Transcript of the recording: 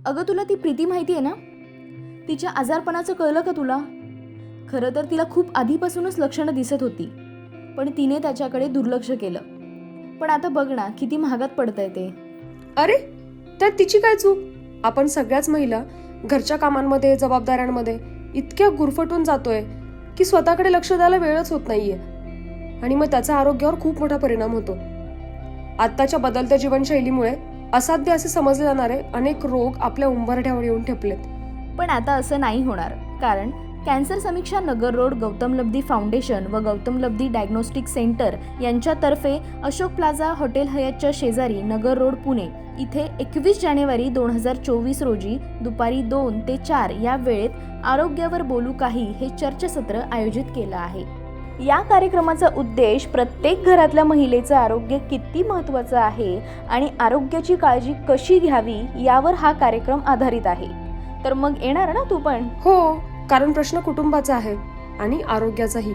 अगं तुला ती प्रीती माहिती आहे ना? तिच्या आजारपणाचं कळलं का तुला? खरं तर तिला खूप आधीपासूनच लक्षणं दिसत होती, पण तिने त्याच्याकडे दुर्लक्ष केलं. पण आता बघ ना किती महागात पडतंय ते. अरे, त्यात तिची काय चूक? आपण सगळ्याच महिला घरच्या कामांमध्ये, जबाबदाऱ्यांमध्ये इतक्या गुरफटून जातोय की स्वतःकडे लक्ष द्यायला वेळच होत नाहीये, आणि मग त्याचा आरोग्यावर खूप मोठा परिणाम होतो. आत्ताच्या बदलत्या जीवनशैलीमुळे असाध्य असे समजले जाणारे अनेक रोग आपल्या उंबरठ्यावर येऊन ठेपलेत. पण आता असं नाही होणार, कारण कॅन्सर समीक्षा नगर रोड, गौतम लब्धी फाउंडेशन व गौतम लब्धी डायग्नोस्टिक सेंटर यांच्यातर्फे अशोक प्लाझा हॉटेल हयातच्या शेजारी नगर रोड पुणे इथे 21 जानेवारी 2024 रोजी दुपारी 2 ते 4 या वेळेत आरोग्यावर बोलू काही हे चर्चासत्र आयोजित केलं आहे. या कार्यक्रमाचा उद्देश प्रत्येक घरातल्या महिलेचं आरोग्य किती महत्त्वाचं आहे आणि आरोग्याची काळजी कशी घ्यावी यावर हा कार्यक्रम आधारित आहे. तर मग येणार ना तू पण? हो, कारण प्रश्न कुटुंबाचा आहे आणि आरोग्याचाही.